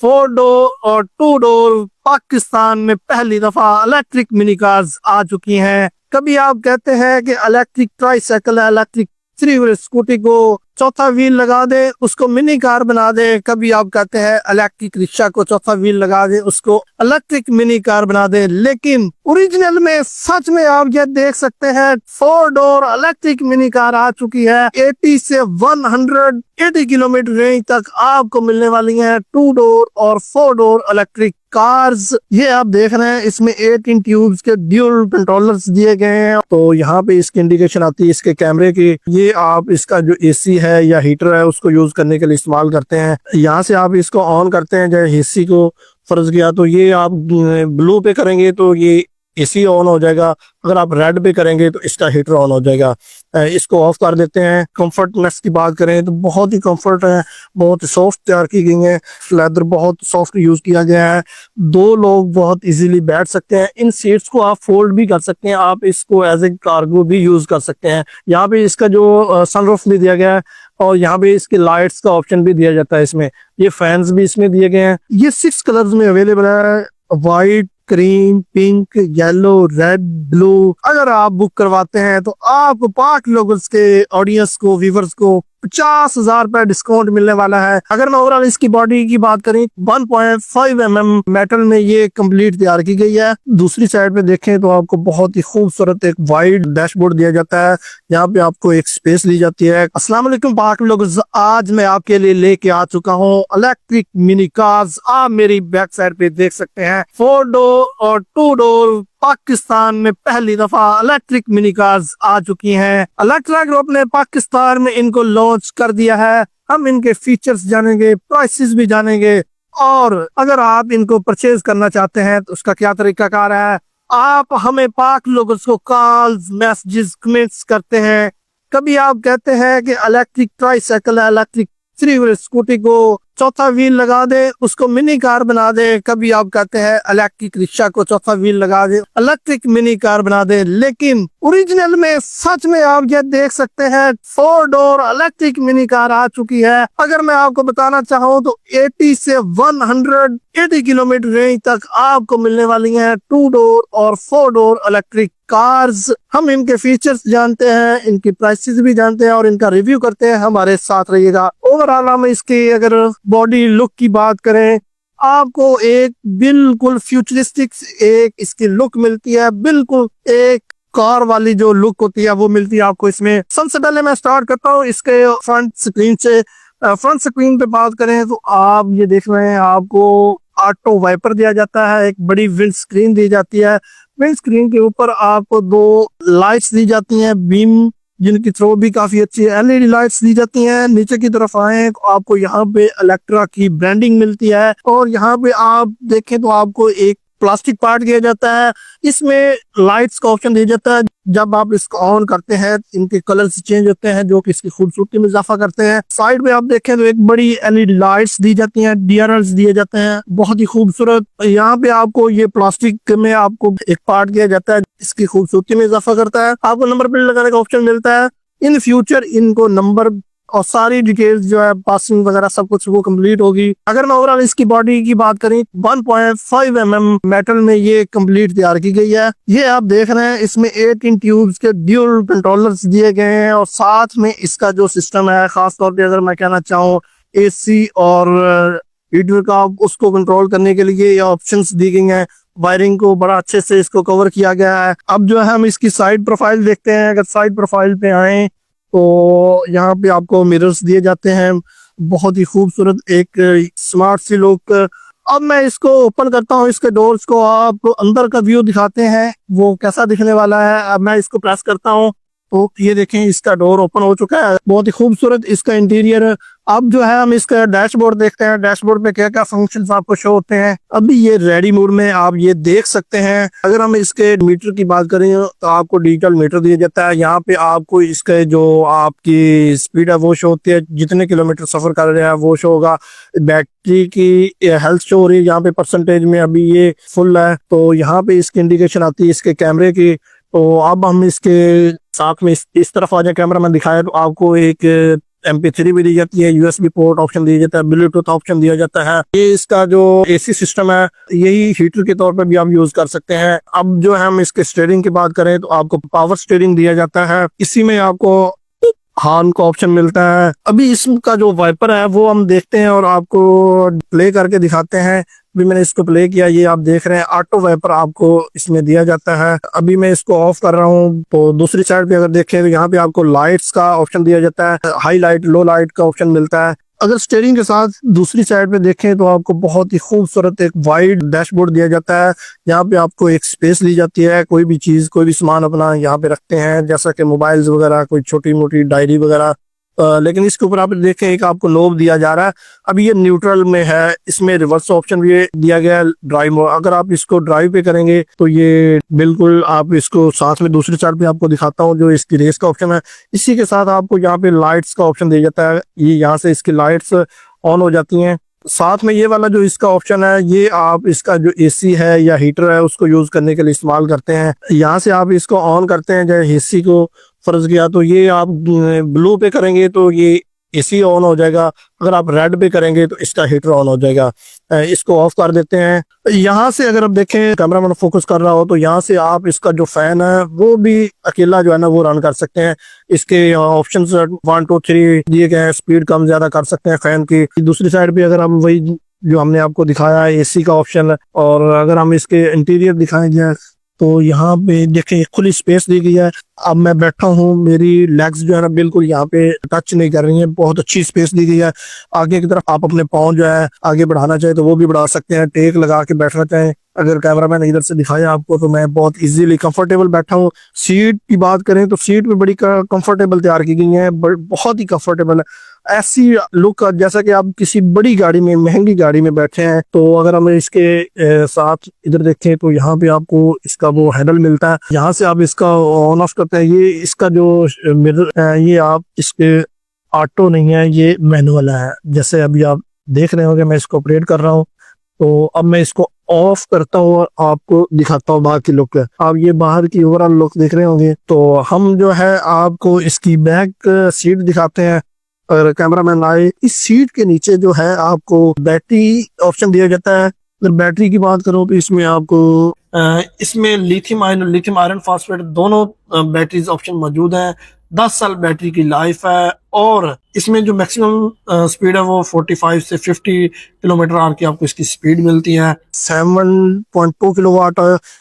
Four door और to door Pakistan में पहली दफा इलेक्ट्रिक मिनी कार्स आ चुकी हैं। कभी आप कहते हैं कि इलेक्ट्रिक ट्राईसाइकिल है, इलेक्ट्रिक थ्री व्हीलर स्कूटी को चौथा व्हील लगा दे उसको मिनी कार बना दे। कभी आप कहते हैं इलेक्ट्रिक रिक्शा को चौथा व्हील लगा दे उसको इलेक्ट्रिक मिनी कार बना दे। लेकिन ओरिजिनल में सच में आप ये देख सकते हैं four door electric mini car आ चुकी है। 80 से 180 किलोमीटर रेंज तक आपको मिलने वाली है टू डोर और फोर डोर इलेक्ट्रिक कार्स। ये आप देख रहे हैं इसमें 18 ट्यूब्स के ड्यूल कंट्रोलर्स दिए गए हैं। तो यहाँ पे इसकी इंडिकेशन आती है इसके कैमरे की। ये आप इसका जो एसी है या हीटर है उसको यूज करने के लिए इस्तेमाल करते हैं। यहाँ से आप इसको ऑन करते हैं, जैसे एसी को फर्ज किया तो ये आप ब्लू पे करेंगे तो ये एसी ऑन हो जाएगा, अगर आप रेड पे करेंगे तो इसका हीटर ऑन हो जाएगा। इसको ऑफ कर देते हैं। कंफर्टनेस की बात करें तो बहुत ही कंफर्ट है, बहुत सॉफ्ट तैयार की गई है, लेदर बहुत सॉफ्ट यूज किया गया है। दो लोग बहुत इजीली बैठ सकते हैं। इन सीट्स को आप फोल्ड भी कर सकते हैं, आप इसको एज ए कार्गो भी यूज कर सकते हैं। यहाँ पे इसका जो सनरूफ भी दिया गया है और यहाँ पे इसके लाइट्स का ऑप्शन भी दिया जाता है। इसमें ये फैंस भी इसमें दिए गए हैं। ये 6 कलर्स में अवेलेबल है, white, cream, pink, yellow, red, blue. अगर आप बुक करवाते हैं तो आपको 5 लोगों के ऑडियंस को, व्यूवर्स को 50,000 रुपए डिस्काउंट मिलने वाला है। अगर मैं ओवरऑल इसकी बॉडी की बात करें 1.5 mm मेटल में ये कंप्लीट तैयार की गई है। दूसरी साइड पे देखें तो आपको बहुत ही खूबसूरत एक वाइड डैशबोर्ड दिया जाता है। यहाँ पे आपको एक स्पेस दी जाती है। अस्सलाम वालेकुम पाक लोग, आज मैं आपके लिए लेके आ चुका हूँ इलेक्ट्रिक मिनी कार्स। आप मेरी बैक साइड पे देख सकते हैं फोर डोर और टू डोर पाकिस्तान में पहली दफा इलेक्ट्रिक मिनी कार्स आ चुकी हैं। इलेक्ट्रा ग्रुप ने पाकिस्तान में इनको लॉन्च कर दिया है। हम इनके फीचर्स जानेंगे, प्राइसेस भी जानेंगे और अगर आप इनको परचेज करना चाहते हैं तो उसका क्या तरीकाकार है। आप हमें पाक लोगों को कॉल्स, मैसेजेस, कमेंट्स करते हैं। कभी आप कहते हैं कि इलेक्ट्रिक ट्राईसाइकिल है, इलेक्ट्रिक थ्री व्हीलर स्कूटी को चौथा व्हील लगा दे उसको मिनी कार बना दे। कभी आप कहते हैं इलेक्ट्रिक रिक्शा को चौथा व्हील लगा दे इलेक्ट्रिक मिनी कार बना दे। लेकिन ओरिजिनल में सच में आप ये देख सकते हैं four door electric mini car आ चुकी है। अगर मैं आपको बताना चाहूँ तो 80 से 180 किलोमीटर रेंज तक आपको मिलने वाली है टू डोर और फोर डोर इलेक्ट्रिक कार्स। हम इनके फीचर्स जानते हैं, इनकी प्राइसेस भी जानते हैं और इनका रिव्यू करते हैं। हमारे साथ रहिएगा। ओवरऑल हम इसकी अगर बॉडी लुक की बात करें आपको एक बिल्कुल फ्यूचरिस्टिक एक इसकी लुक मिलती है, बिल्कुल एक कार वाली जो लुक होती है वो मिलती है आपको इसमें। सबसे पहले मैं स्टार्ट करता हूँ इसके फ्रंट स्क्रीन से। फ्रंट स्क्रीन पे बात करें तो आप ये देख रहे हैं आपको ऑटो वाइपर दिया जाता है, एक बड़ी विंड स्क्रीन दी जाती है। विंड स्क्रीन के ऊपर आपको 2 लाइट्स दी जाती हैं बीम, जिनकी थ्रो भी काफी अच्छी है। एलईडी लाइट्स दी जाती हैं। नीचे की तरफ आए तो आपको यहाँ पे इलेक्ट्रा की ब्रांडिंग मिलती है और यहाँ पे आप देखें तो आपको एक प्लास्टिक पार्ट दिया जाता है। इसमें लाइट्स का ऑप्शन दिया जाता है। जब आप इसको ऑन करते हैं इनके कलर्स चेंज होते हैं जो कि इसकी खूबसूरती में इजाफा करते हैं। साइड पे आप देखें तो एक बड़ी एलईडी लाइट्स दी जाती हैं, डीआरएल्स दिए जाते हैं, बहुत ही खूबसूरत। यहाँ पे आपको ये प्लास्टिक में आपको एक पार्ट दिया जाता है इसकी खूबसूरती में इजाफा करता है। आपको नंबर प्लेट लगाने का ऑप्शन मिलता है। इन फ्यूचर इनको नंबर और सारी डिटेल्स जो है पासिंग वगैरह सब कुछ वो कंप्लीट होगी। अगर मैं ओवरऑल इसकी बॉडी की बात करें 1.5 mm मेटल में ये कंप्लीट तैयार की गई है। ये आप देख रहे हैं इसमें 18 ट्यूब्स के ड्यूल कंट्रोलर्स दिए गए हैं और साथ में इसका जो सिस्टम है, खास तौर पे अगर मैं कहना चाहूँ एसी और हीटर का, उसको कंट्रोल करने के लिए ये ऑप्शंस दी गई हैं। वायरिंग को बड़ा अच्छे से इसको कवर किया गया है। अब जो है हम इसकी साइड प्रोफाइल देखते हैं। अगर साइड प्रोफाइल पे आए तो यहाँ पे आपको मिरर्स दिए जाते हैं, बहुत ही खूबसूरत एक स्मार्ट सी लुक। अब मैं इसको ओपन करता हूँ, इसके डोर्स को, आप अंदर का व्यू दिखाते हैं वो कैसा दिखने वाला है। अब मैं इसको प्रेस करता हूँ तो ये देखें इसका डोर ओपन हो चुका है। बहुत ही खूबसूरत इसका इंटीरियर। अब जो है हम इसका डैशबोर्ड देखते हैं, डैशबोर्ड पे क्या क्या फंक्शंस आपको शो होते हैं। अभी ये रेडी मोड में आप ये देख सकते हैं। अगर हम इसके मीटर की बात करें तो आपको डिजिटल मीटर दिया जाता है। यहाँ पे आपको इसके जो आपकी स्पीड है वो शो होती है, जितने किलोमीटर सफर कर रहे हैं वो शो होगा। बैटरी की हेल्थ शो हो रही है यहाँ पे परसेंटेज में, अभी ये फुल है तो यहाँ पे इसकी इंडिकेशन आती है इसके कैमरे की। तो अब हम इसके साथ में इस तरफ आ जाए, कैमरा मैन दिखाया तो आपको एक MP3 भी दी जाती है, USB पोर्ट ऑप्शन दिया जाता है, ब्लूटूथ ऑप्शन दिया जाता है। ये इसका जो AC सिस्टम है यही हीटर के तौर पर भी आप यूज कर सकते हैं। अब जो है हम इसके स्टीयरिंग की बात करें तो आपको पावर स्टीयरिंग दिया जाता है, इसी में आपको हॉर्न का ऑप्शन मिलता है। अभी इसका जो वाइपर है वो हम देखते हैं और आपको प्ले करके दिखाते हैं। अभी मैंने इसको प्ले किया, ये आप देख रहे हैं ऑटो वाइपर आपको इसमें दिया जाता है। अभी मैं इसको ऑफ कर रहा हूँ तो दूसरी साइड पे अगर देखें तो यहाँ पे आपको लाइट्स का ऑप्शन दिया जाता है, हाई लाइट लो लाइट का ऑप्शन मिलता है। अगर स्टीयरिंग के साथ दूसरी साइड पे देखें तो आपको बहुत ही खूबसूरत एक वाइड डैशबोर्ड दिया जाता है। यहाँ पे आपको एक स्पेस दी जाती है, कोई भी चीज कोई भी सामान अपना यहाँ पे रखते हैं, जैसा कि मोबाइल्स वगैरह, कोई छोटी मोटी डायरी वगैरह। लेकिन इसके ऊपर आप देखें एक आपको नोब दिया जा रहा है। अभी ये न्यूट्रल में है, इसमें रिवर्स ऑप्शन भी दिया गया है, ड्राइव मोड। अगर आप इसको ड्राइव पे करेंगे तो ये बिल्कुल, आप इसको साथ में दूसरी साइड पे आपको दिखाता हूँ जो इसकी रेस का ऑप्शन है। इसी के साथ आपको यहाँ पे लाइट्स का ऑप्शन दिया जाता है, ये यहाँ से इसकी लाइट्स ऑन हो जाती हैं। साथ में ये वाला जो इसका ऑप्शन है, ये आप इसका जो AC है या हीटर है उसको यूज करने के लिए इस्तेमाल करते हैं। यहाँ से आप इसको ऑन करते हैं, जैसे AC को फर्ज किया तो ये आप ब्लू पे करेंगे तो ये AC ऑन हो जाएगा, अगर आप रेड पे करेंगे तो इसका हीटर ऑन हो जाएगा। इसको ऑफ कर देते हैं। यहाँ से अगर आप देखें, कैमरा मैन फोकस कर रहा हो तो यहाँ से आप इसका जो फैन है वो भी अकेला जो है ना वो रन कर सकते हैं। इसके ऑप्शंस 1 2 3 दिए गए हैं, स्पीड कम ज्यादा कर सकते हैं फैन की। दूसरी साइड पे अगर हम वही जो हमने आपको दिखाया है AC का ऑप्शन है, और अगर हम इसके इंटीरियर दिखाएंगे तो यहाँ पे देखें खुली स्पेस दी गई है। अब मैं बैठा हूँ, मेरी लेग्स जो है ना बिल्कुल यहाँ पे टच नहीं कर रही है, बहुत अच्छी स्पेस दी गई है। आगे की तरफ आप अपने पाँव जो है आगे बढ़ाना चाहे तो वो भी बढ़ा सकते हैं, टेक लगा के बैठना चाहें। अगर कैमरामैन इधर से दिखाया आपको तो मैं बहुत इजीली कंफर्टेबल बैठा हूँ। सीट की बात करें तो सीट भी बड़ी कंफर्टेबल तैयार की गई है, बहुत ही कंफर्टेबल है। ऐसी लुक जैसा कि आप किसी बड़ी गाड़ी में, महंगी गाड़ी में बैठे हैं। तो अगर हम इसके साथ इधर देखें तो यहाँ पे आपको इसका वो हैंडल मिलता है, यहाँ से आप इसका ऑन ऑफ करते हैं। ये इसका जो मिरर ये आप इसके ऑटो नहीं है, ये मैनुअल है। जैसे अभी आप देख रहे होंगे मैं इसको ऑपरेट कर रहा हूँ, तो अब मैं इसको ऑफ करता हूँ और आपको दिखाता हूँ बाहर की लुक। आप ये बाहर की ओवरऑल लुक देख रहे होंगे। तो हम जो है आपको इसकी बैक सीट दिखाते हैं। अगर कैमरामैन आए, इस सीट के नीचे जो है आपको बैटरी ऑप्शन दिया जाता है। अगर बैटरी की बात करूं तो इसमें आपको इसमें लिथियम आयरन फास्फेट दोनों बैटरीज ऑप्शन मौजूद हैं। 10 साल बैटरी की लाइफ है, और इसमें जो मैक्सिमम स्पीड है वो 45 से 50 किलोमीटर आर की आपको इसकी स्पीड मिलती है। 7.2 किलोवाट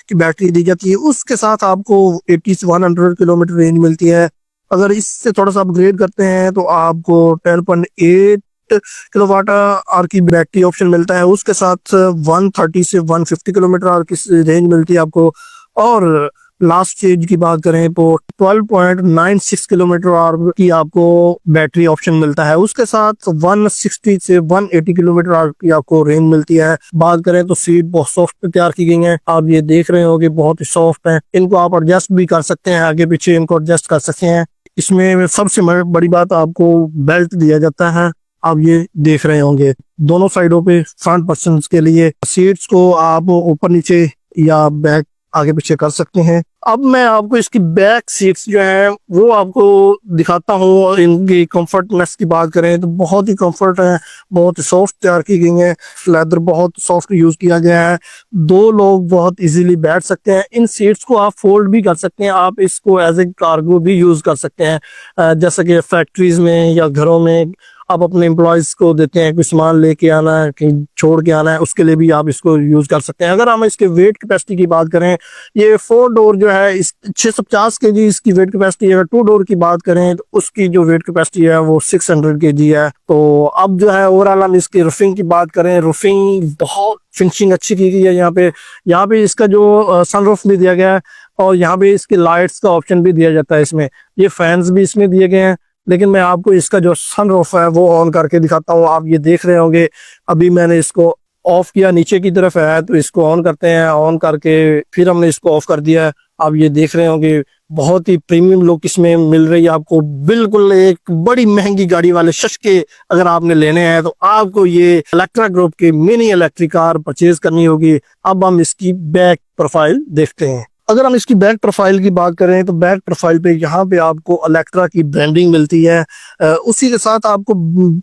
की बैटरी दी जाती है, उसके साथ आपको 80 से 100 किलोमीटर रेंज मिलती है। अगर इससे थोड़ा सा अपग्रेड करते हैं तो आपको 10.8 किलोवाट आर की बैटरी ऑप्शन मिलता है, उसके साथ 130 से 150 किलोमीटर आर की रेंज मिलती है आपको। और लास्ट स्टेज की बात करें तो 12.96 किलोमीटर आर की आपको बैटरी ऑप्शन मिलता है, उसके साथ 160 से 180 किलोमीटर आर की आपको रेंज मिलती है। बात करें तो सीट बहुत सॉफ्ट तैयार की गई है, आप ये देख रहे होंगे बहुत ही सॉफ्ट है। इनको आप एडजस्ट भी कर सकते हैं, आगे पीछे इनको एडजस्ट कर सकते हैं। इसमें सबसे बड़ी बात, आपको बेल्ट दिया जाता है, आप ये देख रहे होंगे दोनों साइडों पे फ्रंट पर्सन के लिए। सीट्स को आप ऊपर नीचे या बैक आगे पीछे कर सकते हैं। अब मैं आपको इसकी बैक सीट्स जो है वो आपको दिखाता हूँ। इनकी कंफर्टनेस की बात करें तो बहुत ही कंफर्ट है, बहुत सॉफ्ट तैयार की गई है, लेदर बहुत सॉफ्ट यूज किया गया है। 2 लोग बहुत इजीली बैठ सकते हैं। इन सीट्स को आप फोल्ड भी कर सकते हैं, आप इसको एज ए कार्गो भी यूज कर सकते हैं। जैसे कि फैक्ट्रीज में या घरों में आप अपने एम्प्लॉयज को देते हैं, कोई सामान लेके आना है, कहीं छोड़ के आना है, उसके लिए भी आप इसको यूज कर सकते हैं। अगर हम इसके वेट कैपेसिटी की बात करें, ये 4 डोर जो है इस 650 kg इसकी वेट कैपेसिटी है। 2 डोर की बात करें तो उसकी जो वेट कैपेसिटी है वो 600 kg है। तो अब जो है ओवरऑल हम इसकी रूफिंग की बात करें, रूफिंग बहुत फिनिशिंग अच्छी की गई है। यहाँ पे इसका जो सनरूफ भी दिया गया है, और यहाँ पे इसकी लाइट्स का ऑप्शन भी दिया जाता है। इसमें ये फैंस भी इसमें दिए गए हैं, लेकिन मैं आपको इसका जो सनरूफ है वो ऑन करके दिखाता हूँ। आप ये देख रहे होंगे, अभी मैंने इसको ऑफ किया, नीचे की तरफ है, तो इसको ऑन करते हैं। ऑन करके फिर हमने इसको ऑफ कर दिया है। आप ये देख रहे होंगे बहुत ही प्रीमियम लुक इसमें मिल रही है आपको। बिल्कुल एक बड़ी महंगी गाड़ी वाले शशके अगर आपने लेने हैं तो आपको ये इलेक्ट्रा ग्रुप की मिनी इलेक्ट्रिक कार परचेज करनी होगी। अब हम इसकी बैक प्रोफाइल देखते हैं। अगर हम इसकी बैक प्रोफाइल की बात करें तो बैक प्रोफाइल पे यहाँ पे आपको इलेक्ट्रा की ब्रांडिंग मिलती है। उसी के साथ आपको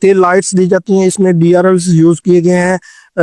टेल लाइट्स दी जाती हैं। इसमें DRLs यूज किए गए हैं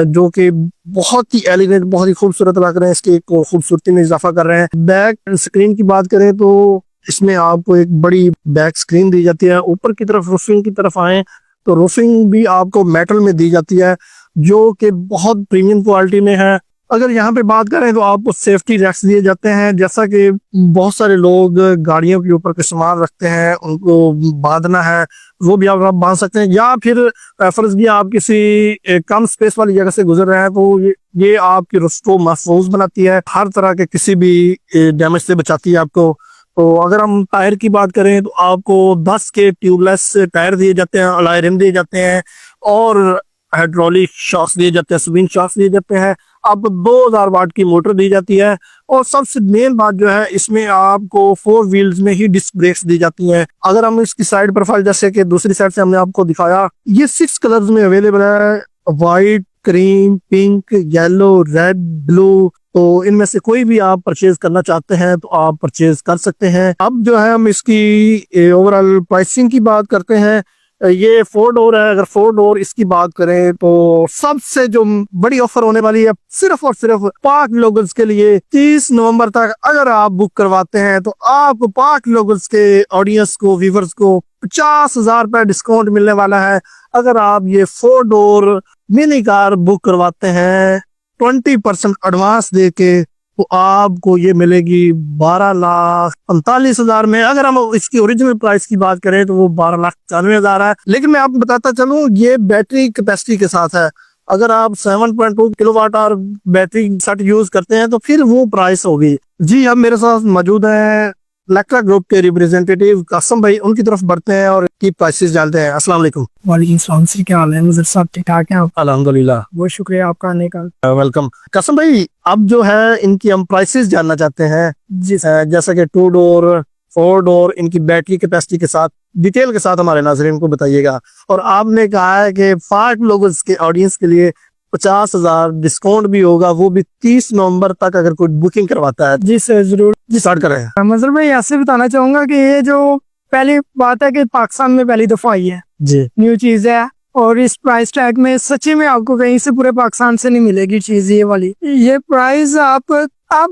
जो कि बहुत ही एलिगेंट, बहुत ही खूबसूरत लग रहे हैं, इसकी खूबसूरती में इजाफा कर रहे हैं। बैक स्क्रीन की बात करें तो इसमें आपको एक बड़ी बैक स्क्रीन दी जाती है। ऊपर की तरफ रूफिंग की तरफ आए तो रूफिंग भी आपको मेटल में दी जाती है जो कि बहुत प्रीमियम क्वालिटी में है। अगर यहाँ पे बात करें तो आपको सेफ्टी रैक्स दिए जाते हैं, जैसा कि बहुत सारे लोग गाड़ियों के ऊपर के सामान रखते हैं, उनको बांधना है वो भी आप बांध सकते हैं। या फिर फर्ज किया आप किसी कम स्पेस वाली जगह से गुजर रहे हैं तो ये आपकी रुस्त को महफूज बनाती है, हर तरह के किसी भी डैमेज से बचाती है आपको। तो अगर हम टायर की बात करें तो आपको 10 के ट्यूबलेस टायर दिए जाते हैं, अलॉय रिम दिए जाते हैं और हाइड्रोलिक शॉक्स दिए जाते हैं, स्विंग शॉक्स दिए जाते हैं। आपको 2000 वाट की मोटर दी जाती है और सबसे मेन बात जो है इसमें आपको 4 व्हील्स में ही डिस्क ब्रेक्स दी जाती हैं। अगर हम इसकी साइड प्रोफाइल जैसे कि दूसरी साइड से हमने आपको दिखाया, ये 6 कलर्स में अवेलेबल है, white, cream, pink, yellow, red, blue. तो इनमें से कोई भी आप परचेज करना चाहते हैं तो आप परचेज कर सकते हैं। अब जो है हम इसकी ओवरऑल प्राइसिंग की बात करते हैं। ये 4 डोर है। अगर 4 डोर इसकी बात करें तो सबसे जो बड़ी ऑफर होने वाली है सिर्फ और सिर्फ पाक लोगल्स के लिए 30 नवंबर तक अगर आप बुक करवाते हैं तो आपको पाक लोगल्स के ऑडियंस को, व्यूवर्स को 50,000 रुपए डिस्काउंट मिलने वाला है। अगर आप ये 4 डोर मिनी कार बुक करवाते हैं 20% एडवांस दे के तो आपको ये मिलेगी 12,45,000 में। अगर हम इसकी ओरिजिनल प्राइस की बात करें तो वो 12,95,000 है। लेकिन मैं आपको बताता चलूं ये बैटरी कैपेसिटी के साथ है। अगर आप 7.2 kilowatt hour battery set use करते हैं तो फिर वो प्राइस होगी। जी, अब मेरे साथ मौजूद है इलेक्ट्रा ग्रुप के रिप्रेजेंटेटिव कासम भाई, उनकी तरफ बढ़ते हैं और की प्राइसेस जानते हैं। अस्सलाम वालेकुम। वालेकुम सलाम सर, क्या हाल है? मुझे सब ठीक ठाक है? अल्हम्दुलिल्लाह। बहुत शुक्रिया आपका आने का। वेलकम। कासम भाई, अब जो है इनकी हम प्राइसेस जानना चाहते हैं। जी सर। जैसा कि 2 डोर, 4 डोर, इनकी बैटरी कैपेसिटी के साथ डिटेल के साथ हमारे नाज़रीन को बताइएगा। और आपने कहा है कि 5 लोगों के ऑडियंस के लिए 50,000 डिस्काउंट भी होगा, वो भी 30 नवंबर तक अगर कोई बुकिंग करवाता है। जी सर, जरूर। जी, स्टार्ट करें। मजर भाई ऐसे बताना चाहूंगा कि ये जो पहली बात है कि पाकिस्तान में पहली दफा आई है, जी, न्यू चीज है और इस प्राइस टैग में सच्ची में आपको कहीं से पूरे पाकिस्तान से नहीं मिलेगी चीज ये वाली। ये प्राइस आप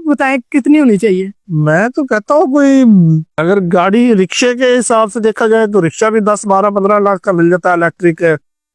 बताएं कितनी होनी चाहिए? मैं तो कहता हूँ कोई अगर गाड़ी रिक्शे के हिसाब से देखा जाए तो रिक्शा भी 10, 12, 15 लाख का मिल जाता है इलेक्ट्रिक।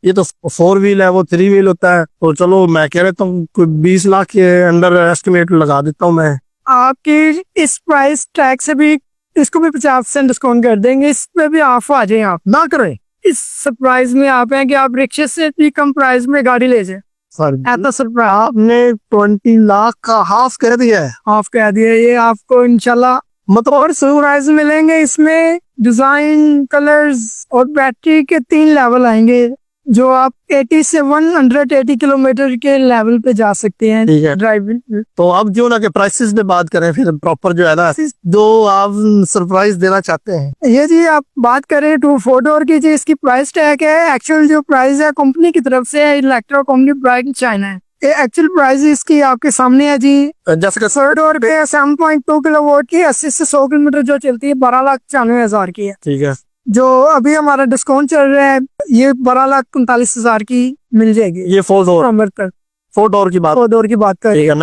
ये तो 4 व्हील है, वो 3 व्हील होता है। तो चलो मैं कह रहा हूँ कोई 20 लाख के अंडर एस्टिमेट लगा देता हूँ मैं। आपकी इस प्राइस टैग से भी इसको भी 50% डिस्काउंट कर देंगे। इस पे भी ऑफ आ जाए, आप ना करें। इस सरप्राइज में आप हैं कि आप रिक्शे से भी कम प्राइस में गाड़ी ले जाए। ऐसा सरप्राइज आपने 20 लाख का हाफ कह दिया है। हाफ कह दिया। ये आपको इंशाल्लाह मतलब और सरप्राइज मिलेंगे। इसमें डिजाइन, कलर्स और बैटरी के 3 लेवल आएंगे जो आप 80 से 180 किलोमीटर के लेवल पे जा सकते हैं ड्राइविंग। तो अब जो ना के प्राइसेस में बात करें फिर प्रॉपर जो है ना जो आप सरप्राइज देना चाहते हैं। ये जी आप बात करें 4 डोर की, जी इसकी प्राइस टैग है, एक्चुअल जो प्राइस है कंपनी की तरफ से है, इलेक्ट्रा कंपनी प्राइस चाइना है। ये एक्चुअल प्राइस इसकी आपके सामने है जी। जैसे कि 4 डोर पे 7.2 किलोवाट की 80 से 100 किलोमीटर जो चलती है 12,95,000 की है। ठीक है। जो अभी हमारा डिस्काउंट चल रहा है ये 12,45,000 की मिल जाएगी। ये 4 डोर तक 4 डोर की बात। 4 डोर की बात करें। ठीक है।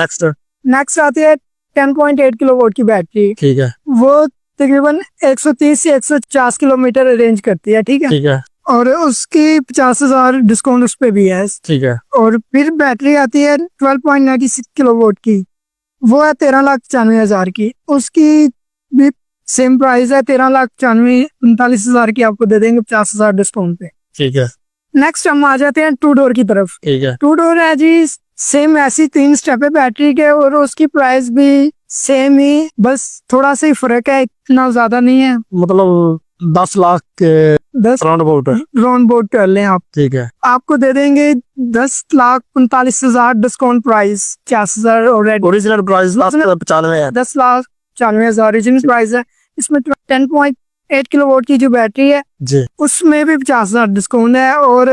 नेक्स्ट आती है 10.8 किलोवाट की बैटरी। ठीक है। वो तकरीबन 130 से 150 किलोमीटर रेंज करती है। ठीक है। ठीक है। और उसकी 50,000 डिस्काउंट उस पे भी है। ठीक है। और फिर बैटरी आती है 12.96 किलोवाट की, वो है 13,95,000 की। उसकी भी सेम प्राइस है 13,95,45,000 की, आपको दे देंगे 50,000 डिस्काउंट पे। ठीक है। नेक्स्ट हम आ जाते हैं 2 डोर की तरफ। ठीक है। 2 डोर है जी, सेम ऐसी 3 स्टेप है बैटरी के और उसकी प्राइस भी सेम ही, बस थोड़ा सा ही फर्क है, इतना ज्यादा नहीं है। मतलब 10 लाख के 10 राउंड अबाउट कर लें आप। ठीक है। आपको दे देंगे 10,45,000 डिस्काउंट प्राइस, 50,000 और ओरिजिनल प्राइस 10,95,000 है। 10,95,000 ओरिजिनल प्राइस है। इसमें 10.8 8 किलोवाट की जो बैटरी है जी। उसमें भी 50,000 डिस्काउंट है और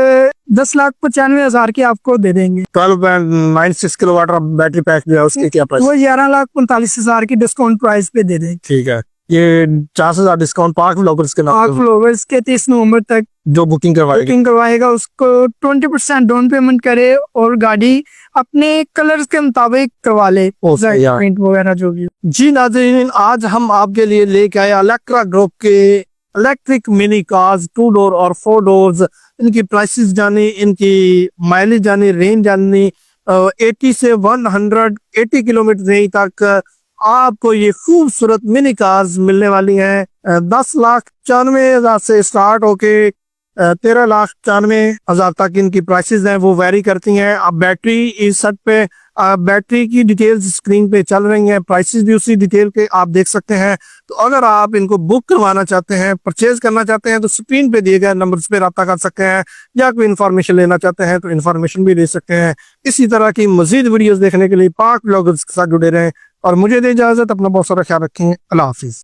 10,95,000 की आपको दे देंगे। 12.96 किलोवाट बैटरी पैक जो है उसकी क्या प्राइस? वो 11,45,000 की डिस्काउंट प्राइस पे दे देंगे। ठीक है, ये 50,000 डिस्काउंट पार्क व्लॉगर्स के नाम पार्क पे फ्लोवर्स के 30 नवंबर तक जो बुकिंग करवाएगी। बुकिंग करवाएगा उसको 20% डाउन पेमेंट करे और गाड़ी अपने कलर्स के मुताबिक करवा ले, Okay, yeah. पेंट वगैरह जो भी। जी नाज़रीन, आज हम आपके लिए लेके आए इलेक्ट्रा ग्रुप के इलेक्ट्रिक मिनी कार्स 2 डोर और 4 डोर्स। इनकी प्राइसेस जानी, इनकी माइलेज जानी, रेंज जानी, 80 से 180 किलोमीटर रेंज तक आपको ये खूबसूरत मिनी कार्स मिलने वाली हैं। 10,94,000 से स्टार्ट होके 13,94,000 तक इनकी प्राइसेस हैं, वो वेरी करती हैं। अब बैटरी इस सेट पे बैटरी की डिटेल्स स्क्रीन पे चल रही हैं, प्राइसेस भी उसी डिटेल के आप देख सकते हैं। तो अगर आप इनको बुक करवाना चाहते हैं, परचेज करना चाहते हैं, तो स्क्रीन पे दिए गए नंबर्स पे रब्ता कर सकते हैं, या कोई इन्फॉर्मेशन लेना चाहते हैं तो इन्फॉर्मेशन भी दे सकते हैं। इसी तरह की मजीद वीडियोस देखने के लिए पार्क व्लॉगर्स के साथ जुड़े रहें और मुझे दे इजाजत। अपना बहुत सारा ख्याल रखें। अल्लाह हाफिज।